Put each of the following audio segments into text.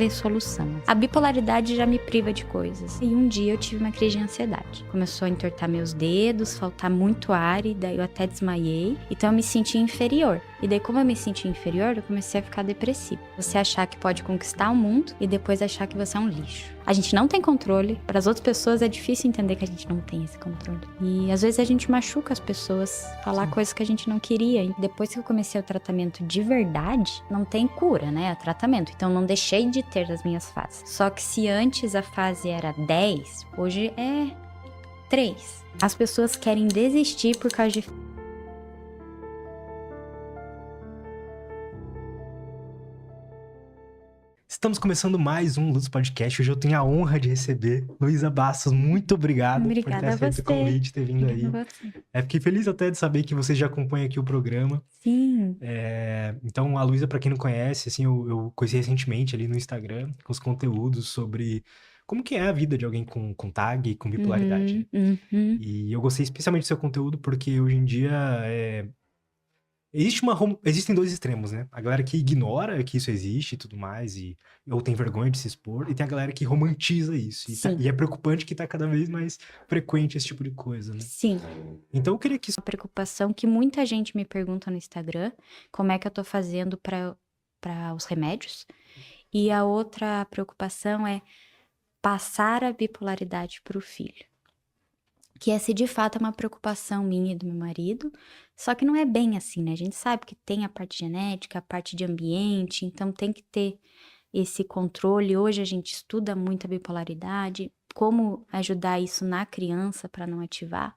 ver solução. A bipolaridade já me priva de coisas. E um dia eu tive uma crise de ansiedade. Começou a entortar meus dedos, faltar muito ar, e daí eu até desmaiei. Então eu me senti inferior. E daí, como eu me senti inferior, eu comecei a ficar depressiva. Você achar que pode conquistar o mundo e depois achar que você é um lixo. A gente não tem controle. Para as outras pessoas é difícil entender que a gente não tem esse controle. E às vezes a gente machuca as pessoas, falar coisas que a gente não queria. E depois que eu comecei o tratamento de verdade, não tem cura, né? É tratamento. Então não deixei de ter as minhas fases. Só que se antes a fase era 10, hoje é 3. As pessoas querem desistir por causa de... Estamos começando mais um Luz Podcast. Hoje eu tenho a honra de receber Luísa Bastos. Muito obrigado por ter aceito o convite, ter vindo aí. Fiquei feliz até de saber que você já acompanha aqui o programa. Sim. Então, a Luísa, para quem não conhece, assim, eu conheci recentemente ali no Instagram, com os conteúdos sobre como que é a vida de alguém com TAG, com bipolaridade. E eu gostei especialmente do seu conteúdo porque hoje em dia existem dois extremos, né? A galera que ignora que isso existe e tudo mais, ou tem vergonha de se expor, e tem a galera que romantiza isso. E é preocupante que tá cada vez mais frequente esse tipo de coisa, né? Sim. Então eu queria que... Uma preocupação que muita gente me pergunta no Instagram, como é que eu tô fazendo para os remédios. E a outra preocupação é passar a bipolaridade para o filho. Que essa de fato é uma preocupação minha e do meu marido, só que não é bem assim, né? A gente sabe que tem a parte genética, a parte de ambiente, então tem que ter esse controle. Hoje a gente estuda muito a bipolaridade, como ajudar isso na criança para não ativar,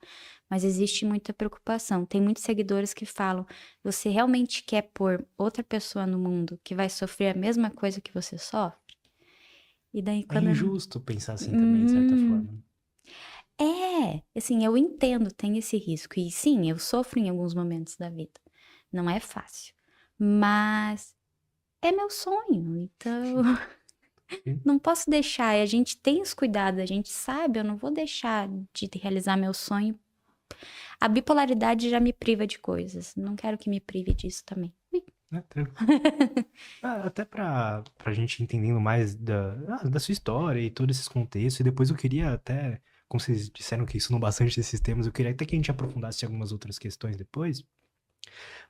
mas existe muita preocupação. Tem muitos seguidores que falam, você realmente quer pôr outra pessoa no mundo que vai sofrer a mesma coisa que você sofre? E daí, quando É injusto pensar assim também, de certa forma. Assim, eu entendo, tem esse risco. E sim, eu sofro em alguns momentos da vida. Não é fácil. Mas é meu sonho, então não posso deixar. A gente tem os cuidados, a gente sabe, eu não vou deixar de realizar meu sonho. A bipolaridade já me priva de coisas. Não quero que me prive disso também. Até pra gente entendendo mais da sua história e todos esses contextos, e depois eu queria até, como vocês disseram que estudam bastante desses temas, eu queria até que a gente aprofundasse em algumas outras questões depois.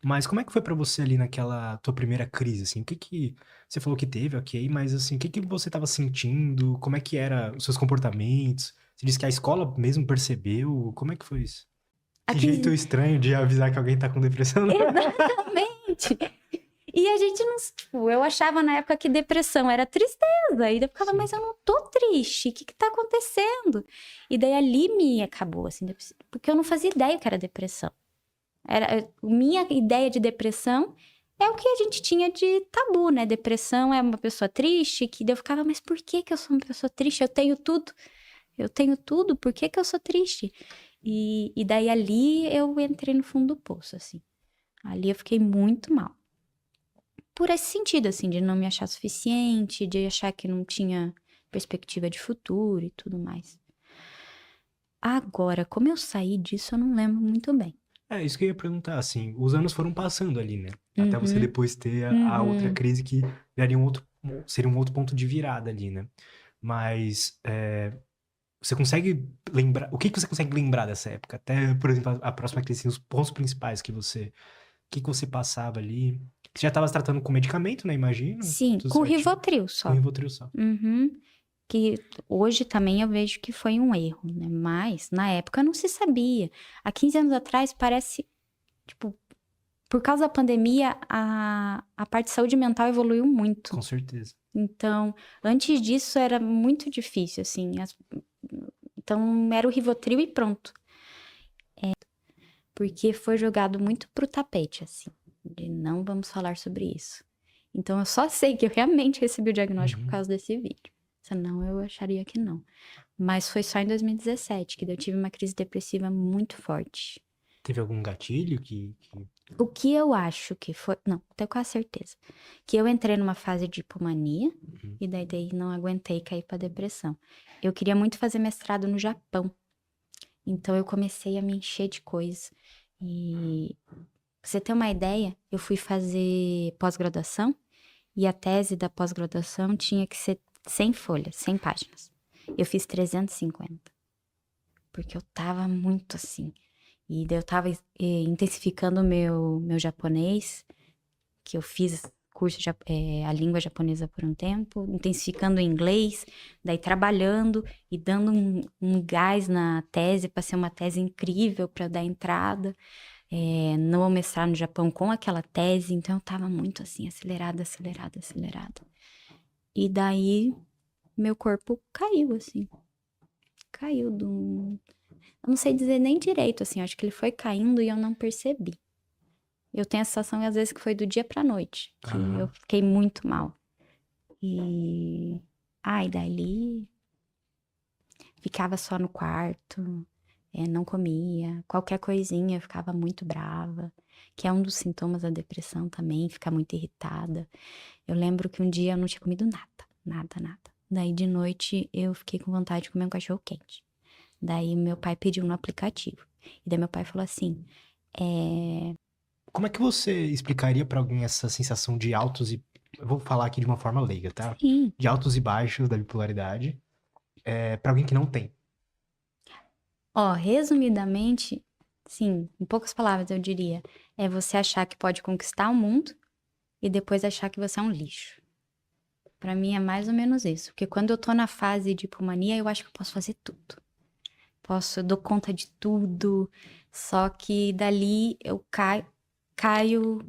Mas como é que foi pra você ali naquela tua primeira crise, assim? O que você falou que teve, ok, mas assim, o que você tava sentindo? Como é que era os seus comportamentos? Você disse que a escola mesmo percebeu? Como é que foi isso? Que jeito estranho de avisar que alguém tá com depressão. Exatamente! E a gente não... Tipo, eu achava na época que depressão era tristeza. E eu ficava, mas eu não tô triste. O que tá acontecendo? E daí ali me acabou, assim, porque eu não fazia ideia que era depressão. Minha ideia de depressão é o que a gente tinha de tabu, né? Depressão é uma pessoa triste, que daí eu ficava, mas por que eu sou uma pessoa triste? Eu tenho tudo, por que eu sou triste? E daí ali eu entrei no fundo do poço, assim. Ali eu fiquei muito mal. Por esse sentido, assim, de não me achar suficiente, de achar que não tinha perspectiva de futuro e tudo mais. Agora, como eu saí disso, eu não lembro muito bem. Isso que eu ia perguntar, assim, os anos foram passando ali, né? Até você depois ter a outra crise que seria um outro ponto de virada ali, né? Mas você consegue lembrar, o que você consegue lembrar dessa época? Até, por exemplo, a próxima crise, assim, os pontos principais que você passava ali? Você já estava se tratando com medicamento, né? Imagino. Sim, Tudo com certinho. Rivotril só. Com Rivotril só. Que hoje também eu vejo que foi um erro, né? Mas na época não se sabia. Há 15 anos atrás parece, tipo, por causa da pandemia, a parte de saúde mental evoluiu muito. Com certeza. Então, antes disso era muito difícil, assim. Então, era o Rivotril e pronto. Porque foi jogado muito pro tapete, assim. De não vamos falar sobre isso. Então, eu só sei que eu realmente recebi o diagnóstico por causa desse vídeo. Senão, eu acharia que não. Mas foi só em 2017 que eu tive uma crise depressiva muito forte. Teve algum gatilho que... O que eu acho que foi... Não, tenho quase certeza. Que eu entrei numa fase de hipomania e daí não aguentei cair pra depressão. Eu queria muito fazer mestrado no Japão. Então eu comecei a me encher de coisa. E pra você ter uma ideia, eu fui fazer pós-graduação E a tese da pós-graduação tinha que ser 100 folhas, 100 páginas. Eu fiz 350. Porque eu tava muito assim. E daí eu tava intensificando o meu japonês, que eu fiz curso a língua japonesa por um tempo, intensificando o inglês, daí trabalhando e dando um gás na tese para ser uma tese incrível para dar entrada no mestrado no Japão com aquela tese. Então eu tava muito assim, acelerada. E daí meu corpo caiu, assim. Caiu do... Eu não sei dizer nem direito, assim. Acho que ele foi caindo e eu não percebi. Eu tenho a sensação, às vezes, que foi do dia pra noite. Que eu fiquei muito mal. E... Ai, dali... Ficava só no quarto. Não comia. Qualquer coisinha eu ficava muito brava. Que é um dos sintomas da depressão também. Ficar muito irritada. Eu lembro que um dia eu não tinha comido nada. Daí, de noite, eu fiquei com vontade de comer um cachorro quente. Daí, meu pai pediu no aplicativo. E daí, meu pai falou assim... Como é que você explicaria pra alguém essa sensação de altos e... Eu vou falar aqui de uma forma leiga, tá? Sim. De altos e baixos da bipolaridade. Pra alguém que não tem. Ó, resumidamente, sim, em poucas palavras eu diria, é você achar que pode conquistar o mundo e depois achar que você é um lixo. Pra mim é mais ou menos isso, porque quando eu tô na fase de hipomania, eu acho que eu posso fazer tudo. Eu dou conta de tudo, só que dali eu caio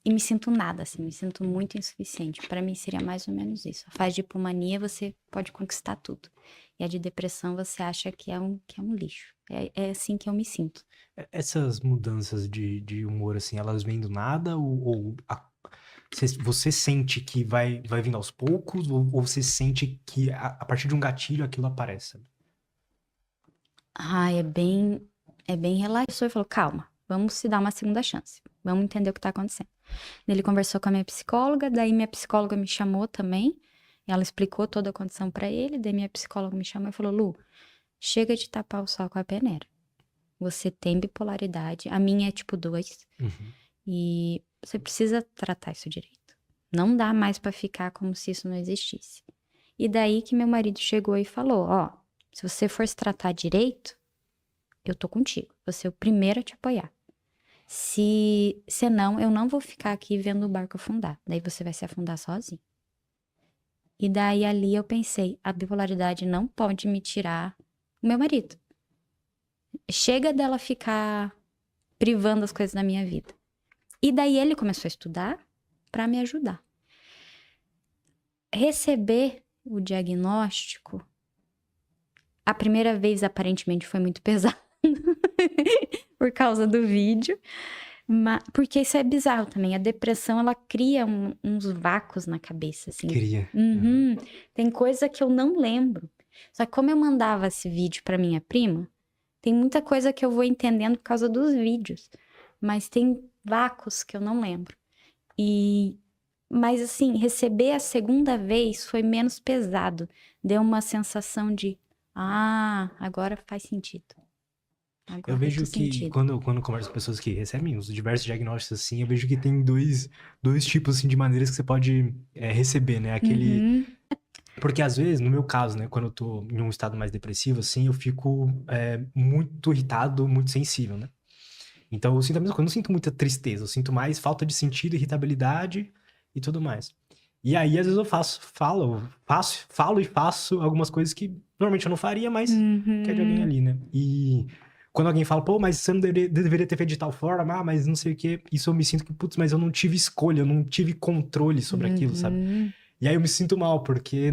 e me sinto nada, assim, me sinto muito insuficiente. Pra mim seria mais ou menos isso. A fase de hipomania você pode conquistar tudo. E a de depressão você acha que é um lixo. É assim que eu me sinto. Essas mudanças de humor, assim, elas vêm do nada? Você sente que vai vindo aos poucos? Ou você sente que a partir de um gatilho aquilo aparece? Ah, é bem relaxou e falou, calma, vamos se dar uma segunda chance. Vamos entender o que tá acontecendo. Ele conversou com a minha psicóloga, daí minha psicóloga me chamou também. Ela explicou toda a condição pra ele, daí minha psicóloga me chamou e falou, Lu, chega de tapar o sol com a peneira. Você tem bipolaridade, a minha é tipo 2, e você precisa tratar isso direito. Não dá mais pra ficar como se isso não existisse. E daí que meu marido chegou e falou, ó, se você for se tratar direito, eu tô contigo. Você é o primeiro a te apoiar. Se não, eu não vou ficar aqui vendo o barco afundar. Daí você vai se afundar sozinho. E daí ali eu pensei, a bipolaridade não pode me tirar o meu marido. Chega dela ficar privando as coisas da minha vida. E daí ele começou a estudar pra me ajudar. Receber o diagnóstico, a primeira vez aparentemente foi muito pesado. Por causa do vídeo. Porque isso é bizarro também. A depressão, ela cria uns vácuos na cabeça, assim. Queria. Tem coisa que eu não lembro. Só que como eu mandava esse vídeo pra minha prima, tem muita coisa que eu vou entendendo por causa dos vídeos. Mas tem vácuos que eu não lembro. Mas assim, receber a segunda vez foi menos pesado. Deu uma sensação de, agora faz sentido. Eu vejo que quando eu converso com pessoas que recebem os diversos diagnósticos assim, eu vejo que tem dois tipos assim, de maneiras que você pode receber, né? Aquele. Porque às vezes, no meu caso, né, quando eu tô em um estado mais depressivo, assim, eu fico muito irritado, muito sensível, né? Então eu sinto a mesma coisa, eu não sinto muita tristeza, eu sinto mais falta de sentido, irritabilidade e tudo mais. E aí, às vezes, eu falo e faço algumas coisas que normalmente eu não faria, mas que é de alguém ali, né? E quando alguém fala, pô, mas você não deveria ter feito de tal forma, mas não sei o quê, isso eu me sinto que, putz, mas eu não tive escolha, eu não tive controle sobre aquilo, sabe? E aí eu me sinto mal, porque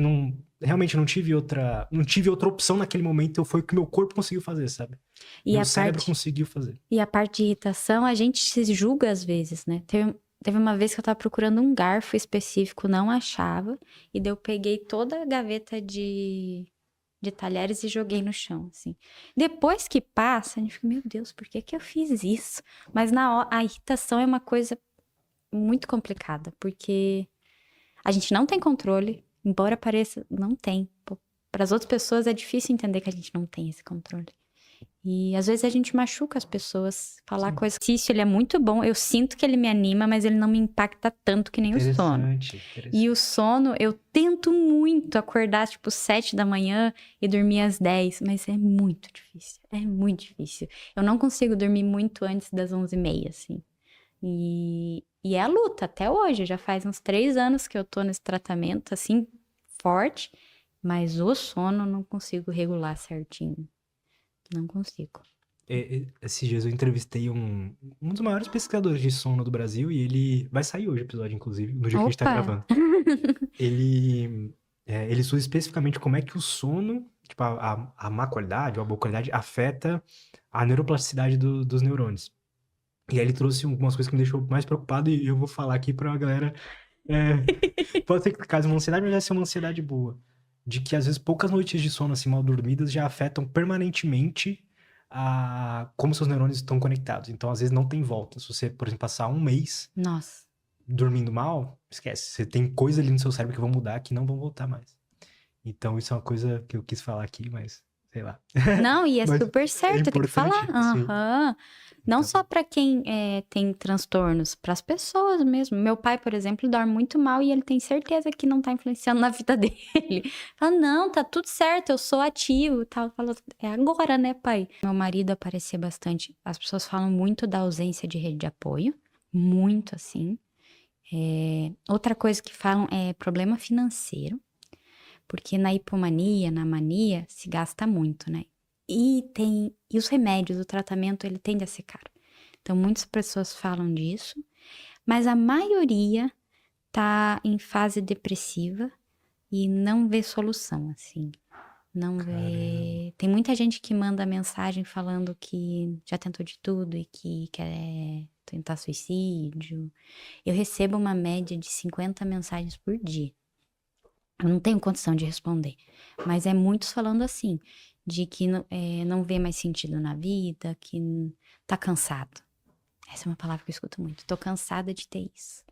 realmente não tive outra opção naquele momento, foi o que meu corpo conseguiu fazer, sabe? Meu cérebro conseguiu fazer. E a parte de irritação, a gente se julga às vezes, né? Teve uma vez que eu tava procurando um garfo específico, não achava, e daí eu peguei toda a gaveta de talheres e joguei no chão, assim. Depois que passa, a gente fica, meu Deus, por que eu fiz isso? Mas na hora, a irritação é uma coisa muito complicada, porque a gente não tem controle, embora pareça, não tem. Para as outras pessoas é difícil entender que a gente não tem esse controle. E às vezes a gente machuca as pessoas. Falar Sim. coisa. Exercício, ele é muito bom. Eu sinto que ele me anima, mas ele não me impacta tanto que nem o sono. Interessante. E o sono, eu tento muito acordar, tipo, 7 da manhã e dormir às 10, mas é muito difícil. É muito difícil. Eu não consigo dormir muito antes das 11h30, assim. E é a luta até hoje. Já faz uns 3 anos que eu tô nesse tratamento, assim, forte. Mas o sono eu não consigo regular certinho. Não consigo. Esses dias eu entrevistei um dos maiores pesquisadores de sono do Brasil e ele vai sair hoje o episódio, inclusive, no dia que a gente tá Opa! gravando. Ele estuda especificamente como é que o sono, tipo, a má qualidade ou a boa qualidade afeta a neuroplasticidade dos neurônios. E aí ele trouxe algumas coisas que me deixou mais preocupado e eu vou falar aqui pra galera. Pode ser que cause uma ansiedade, mas vai ser uma ansiedade boa. De que às vezes poucas noites de sono assim mal dormidas já afetam permanentemente como seus neurônios estão conectados. Então às vezes não tem volta. Se você, por exemplo, passar um mês Nossa. dormindo mal, esquece. Você tem coisa ali no seu cérebro que vão mudar que não vão voltar mais. Então isso é uma coisa que eu quis falar aqui, mas sei lá. Não, e é Mas super certo, tem que falar. importante, sim. Aham. Não Então, só pra quem tem transtornos, pras pessoas mesmo. Meu pai, por exemplo, dorme muito mal e ele tem certeza que não tá influenciando na vida dele. Fala, não, tá tudo certo, eu sou ativo e tal. Fala, é agora, né, pai? Meu marido aparecia bastante. As pessoas falam muito da ausência de rede de apoio, muito assim. Outra coisa que falam é problema financeiro, porque na hipomania, na mania, se gasta muito, né? E os remédios, o tratamento, ele tende a ser caro. Então, muitas pessoas falam disso, mas a maioria tá em fase depressiva e não vê solução, assim. Não vê. Tem muita gente que manda mensagem falando que já tentou de tudo e que quer tentar suicídio. Eu recebo uma média de 50 mensagens por dia. Eu não tenho condição de responder, mas é muitos falando assim, de que não vê mais sentido na vida, que tá cansado. Essa é uma palavra que eu escuto muito. Tô cansada de ter isso.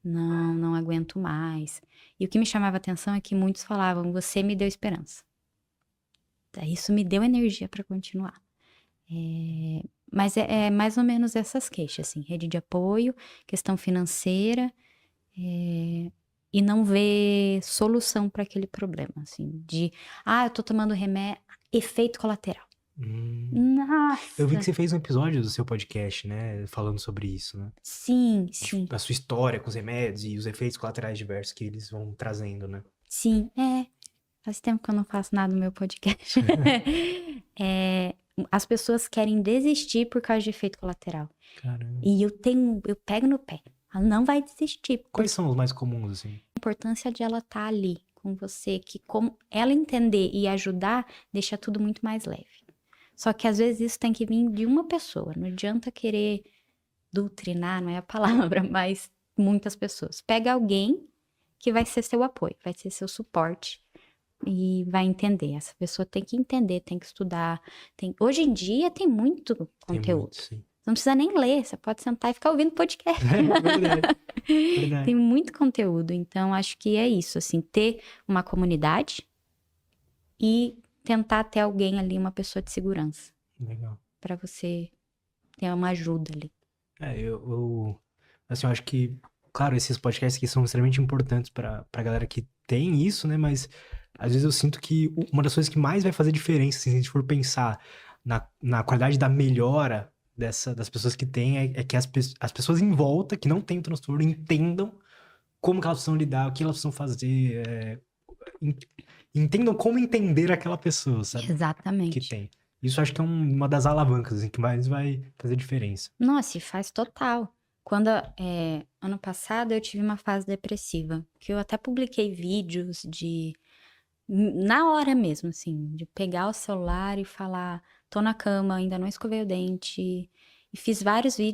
Não aguento mais. E o que me chamava atenção é que muitos falavam, você me deu esperança. Isso me deu energia para continuar. Mas é mais ou menos essas queixas, assim, rede de apoio, questão financeira, e não ver solução para aquele problema, assim, eu tô tomando remédio, efeito colateral. Nossa! Eu vi que você fez um episódio do seu podcast, né? Falando sobre isso, né? Sim. Da sua história com os remédios e os efeitos colaterais diversos que eles vão trazendo, né? Sim, faz tempo que eu não faço nada no meu podcast. As pessoas querem desistir por causa de efeito colateral. Caramba. E eu pego no pé. Ela não vai desistir. Quais são os mais comuns, assim? A importância de ela estar ali com você, que como ela entender e ajudar, deixa tudo muito mais leve. Só que às vezes isso tem que vir de uma pessoa. Não adianta querer doutrinar, não é a palavra, mas muitas pessoas. Pega alguém que vai ser seu apoio, vai ser seu suporte e vai entender. Essa pessoa tem que entender, tem que estudar. Hoje em dia tem muito conteúdo. Tem muito, sim. Você não precisa nem ler, você pode sentar e ficar ouvindo podcast. Verdade. Tem muito conteúdo, então acho que é isso, assim, ter uma comunidade e tentar ter alguém ali, uma pessoa de segurança. Legal. Pra você ter uma ajuda ali. Assim, eu acho que, claro, esses podcasts aqui são extremamente importantes pra galera que tem isso, né? Mas às vezes eu sinto que uma das coisas que mais vai fazer diferença, assim, se a gente for pensar na qualidade da melhora das pessoas que têm, é que as pessoas em volta, que não têm o transtorno, entendam como que elas precisam lidar, o que elas precisam fazer, entendam como entender aquela pessoa, sabe? Exatamente. Que tem. Isso acho que é uma das alavancas, assim, que mais vai fazer diferença. Nossa, e faz total. Quando, ano passado, eu tive uma fase depressiva, que eu até publiquei vídeos na hora mesmo, assim, de pegar o celular e falar, tô na cama, ainda não escovei o dente, e fiz vários vídeos